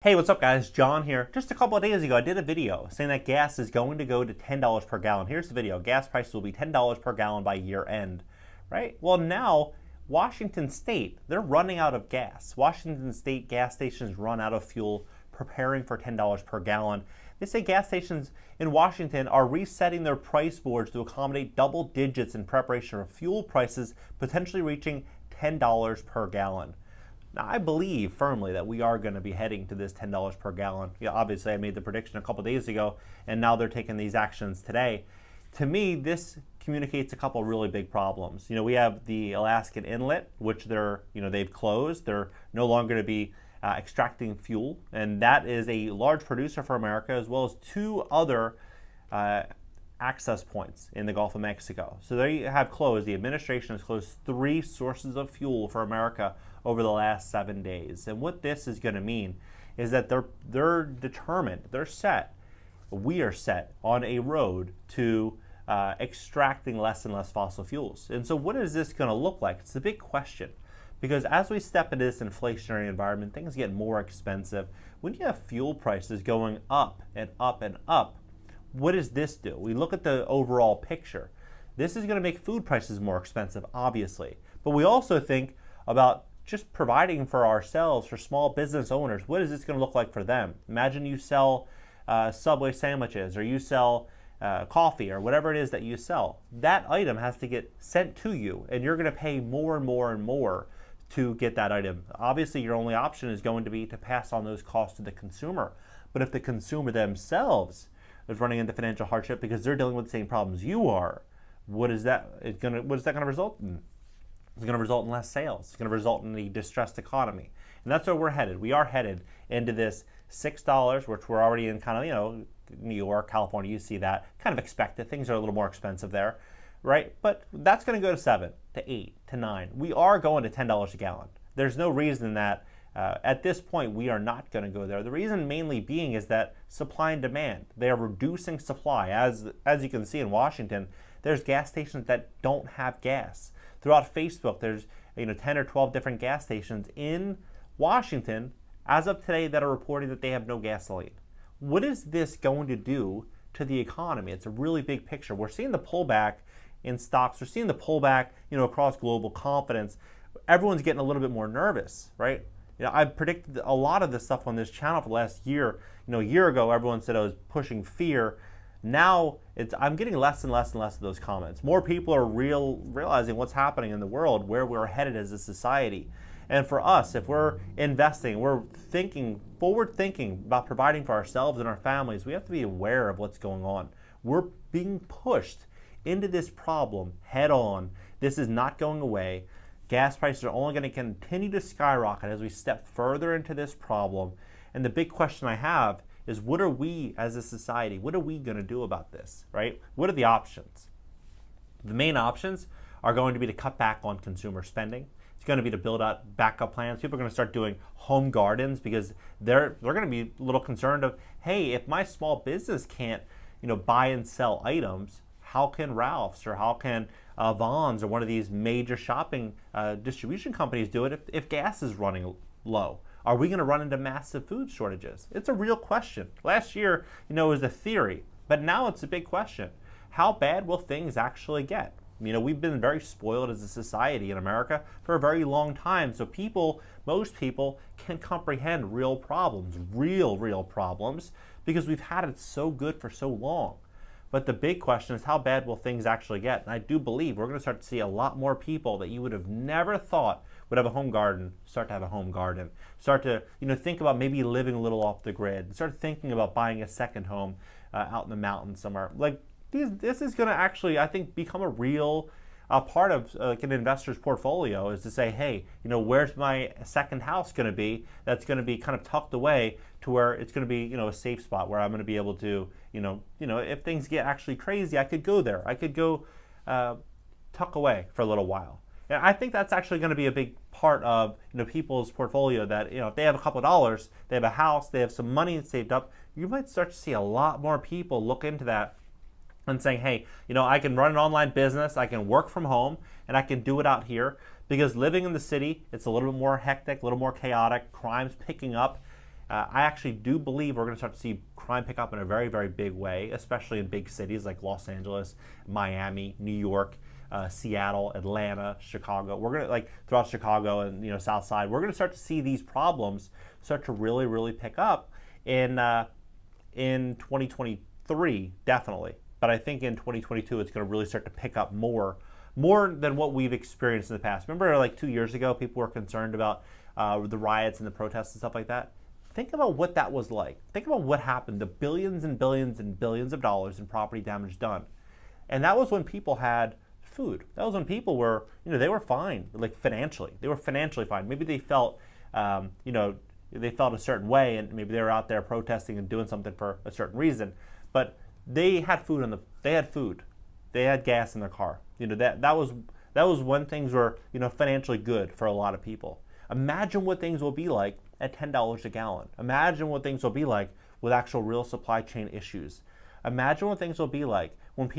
Hey, what's up guys? John here. Just a couple of days ago, I did a video saying that gas is going to go to $10 per gallon. Here's the video. Gas prices will be $10 per gallon by year end, right? Well, now Washington State, they're running out of gas. Washington State gas stations run out of fuel, preparing for $10 per gallon. They say gas stations in Washington are resetting their price boards to accommodate double digits in preparation for fuel prices potentially reaching $10 per gallon. Now, I believe firmly that we are going to be heading to this $10 per gallon. Obviously, I made the prediction a couple days ago, and now they're taking these actions today. To me, this communicates a couple really big problems. We have the Alaskan Inlet, which they've closed. They're no longer going to be extracting fuel, and that is a large producer for America, as well as two other access points in the Gulf of Mexico. So they have closed. The administration has closed 3 sources of fuel for America over the last 7 days. And what this is going to mean is that they're determined, we are set on a road to extracting less and less fossil fuels. And so what is this going to look like? It's a big question, because as we step into this inflationary environment, things get more expensive. When you have fuel prices going up and up and up, what does this do? We look at the overall picture. This is going to make food prices more expensive, obviously. But we also think about just providing for ourselves, for small business owners. What is this going to look like for them? Imagine you sell Subway sandwiches, or you sell coffee, or whatever it is that you sell. That item has to get sent to you, and you're going to pay more and more and more to get that item. Obviously, your only option is going to be to pass on those costs to the consumer. But if the consumer themselves is running into financial hardship because they're dealing with the same problems you are, what is that going to result in? It's going to result in less sales. It's going to result in the distressed economy. And that's where we're headed. We are headed into this $6, which we're already in kind of, New York, California, you see that. Kind of expected. Things are a little more expensive there, right? But that's going to go to 7, to 8, to 9. We are going to $10 a gallon. There's no reason that at this point we are not going to go there. The reason mainly being is that supply and demand. They are reducing supply. As you can see in Washington, there's gas stations that don't have gas. Throughout Facebook, there's 10 or 12 different gas stations in Washington as of today that are reporting that they have no gasoline. What is this going to do to the economy? It's a really big picture. We're seeing the pullback in stocks. We're seeing the pullback, across global confidence. Everyone's getting a little bit more nervous, right? I predicted a lot of this stuff on this channel for the last year. A year ago, everyone said I was pushing fear. Now I'm getting less and less and less of those comments. More people are realizing what's happening in the world, where we're headed as a society. And for us, if we're investing, we're forward thinking about providing for ourselves and our families, we have to be aware of what's going on. We're being pushed into this problem head on. This is not going away. Gas prices are only going to continue to skyrocket as we step further into this problem. And the big question I have is, what are we as a society, what are we going to do about this, right? What are the options? The main options are going to be to cut back on consumer spending. It's going to be to build out backup plans. People are going to start doing home gardens because they're going to be a little concerned of, hey, if my small business can't, buy and sell items, how can Ralph's or how can Vaughn's or one of these major shopping distribution companies do it if gas is running low? Are we going to run into massive food shortages? It's a real question. Last year, it was a theory, but now it's a big question. How bad will things actually get? We've been very spoiled as a society in America for a very long time. So most people can comprehend real problems, real problems, because we've had it so good for so long. But the big question is, how bad will things actually get? And I do believe we're going to start to see a lot more people that you would have never thought would have a home garden start to have a home garden. Start to think about maybe living a little off the grid. Start thinking about buying a second home out in the mountains somewhere. This is going to actually, I think, become a real part of an investor's portfolio, is to say, hey, where's my second house going to be that's going to be kind of tucked away to where it's going to be, a safe spot where I'm going to be able to, if things get actually crazy, I could go there. I could go tuck away for a little while. And I think that's actually going to be a big part of people's portfolio, that if they have a couple of dollars, they have a house, they have some money saved up, you might start to see a lot more people look into that and saying, hey, I can run an online business, I can work from home, and I can do it out here, because living in the city, it's a little bit more hectic, a little more chaotic, crime's picking up, I actually do believe we're going to start to see crime pick up in a very, very big way, especially in big cities like Los Angeles, Miami, New York, Seattle, Atlanta, Chicago. We're going to, like, throughout Chicago and, South Side, we're going to start to see these problems start to really, really pick up in 2023, definitely. But I think in 2022, it's going to really start to pick up more than what we've experienced in the past. Remember, like 2 years ago, people were concerned about the riots and the protests and stuff like that. Think about what that was like. Think about what happened, the billions and billions and billions of dollars in property damage done. And that was when people had food. That was when people were, they were fine, like financially. They were financially fine. Maybe they felt, they felt a certain way, and maybe they were out there protesting and doing something for a certain reason. But they had food they had gas in their car. That was when things were, financially good for a lot of people. Imagine what things will be like at $10 a gallon. Imagine what things will be like with actual real supply chain issues. Imagine what things will be like when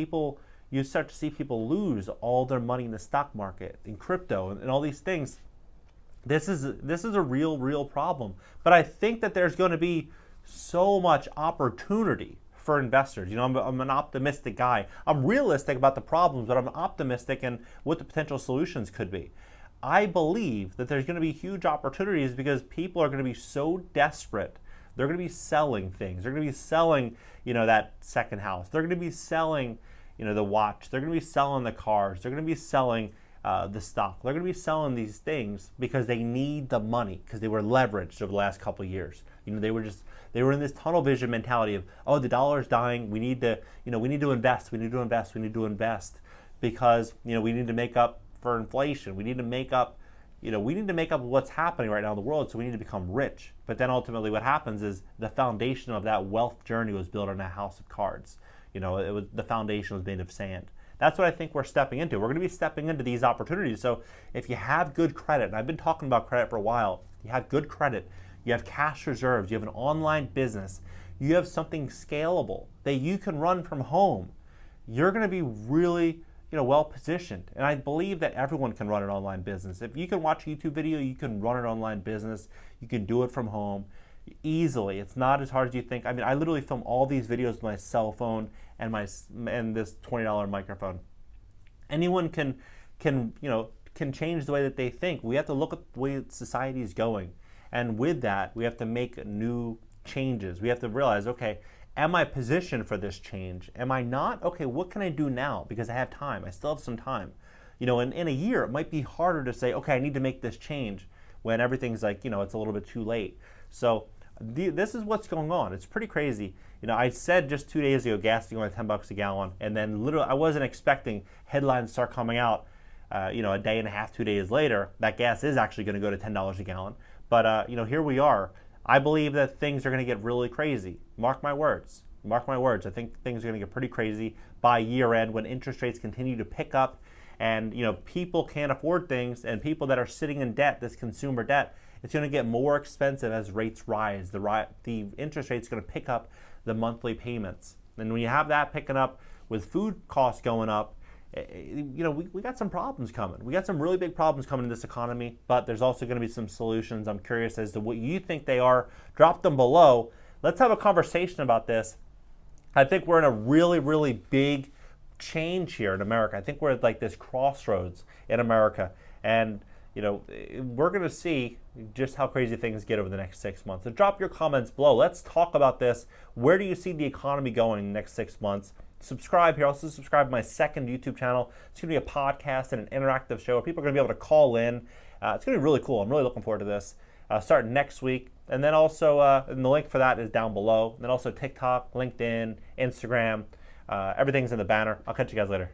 you start to see people lose all their money in the stock market, in crypto, and all these things. This is a real problem. But I think that there's going to be so much opportunity for investors. I'm an optimistic guy. I'm realistic about the problems, but I'm optimistic in what the potential solutions could be. I believe that there's going to be huge opportunities because people are going to be so desperate. They're going to be selling things. They're going to be selling, that second house. They're going to be selling, the watch. They're going to be selling the cars. They're going to be selling the stock. They're going to be selling these things because they need the money, because they were leveraged over the last couple of years. They were in this tunnel vision mentality of, oh, the dollar's dying. We need to, we need to invest. We need to invest. We need to invest because, we need to make up for inflation. We need to make up, what's happening right now in the world. So we need to become rich. But then ultimately what happens is the foundation of that wealth journey was built on a house of cards. The foundation was made of sand. That's what I think we're stepping into. We're going to be stepping into these opportunities. So if you have good credit, and I've been talking about credit for a while, you have good credit, you have cash reserves, you have an online business, you have something scalable that you can run from home, you're going to be really well positioned. And I believe that everyone can run an online business. If you can watch a YouTube video, you can run an online business. You can do it from home easily. It's not as hard as you think. I mean, I literally film all these videos with my cell phone and this $20 microphone. Anyone can change the way that they think. We have to look at the way society is going. And with that, we have to make new changes. We have to realize, okay, am I positioned for this change? Am I not? Okay, what can I do now? Because I have time. I still have some time. In a year, it might be harder to say, okay, I need to make this change when everything's like, it's a little bit too late. So this is what's going on. It's pretty crazy. I said just 2 days ago, gas is going at $10 a gallon. And then literally, I wasn't expecting headlines to start coming out, a day and a half, 2 days later, that gas is actually going to go to $10 a gallon. But, here we are. I believe that things are going to get really crazy. Mark my words. Mark my words. I think things are going to get pretty crazy by year end when interest rates continue to pick up and, people can't afford things, and people that are sitting in debt, this consumer debt, it's going to get more expensive as rates rise. The interest rate's going to pick up the monthly payments. And when you have that picking up with food costs going up, we got some problems coming. We got some really big problems coming in this economy, but there's also going to be some solutions. I'm curious as to what you think they are. Drop them below. Let's have a conversation about this. I think we're in a really, really big change here in America. I think we're at like this crossroads in America. And, we're going to see just how crazy things get over the next 6 months. So drop your comments below. Let's talk about this. Where do you see the economy going in the next 6 months? Subscribe here. Also subscribe to my second YouTube channel. It's going to be a podcast and an interactive show where people are going to be able to call in. It's going to be really cool. I'm really looking forward to this. Starting next week. And then also, and the link for that is down below. And then also TikTok, LinkedIn, Instagram. Everything's in the banner. I'll catch you guys later.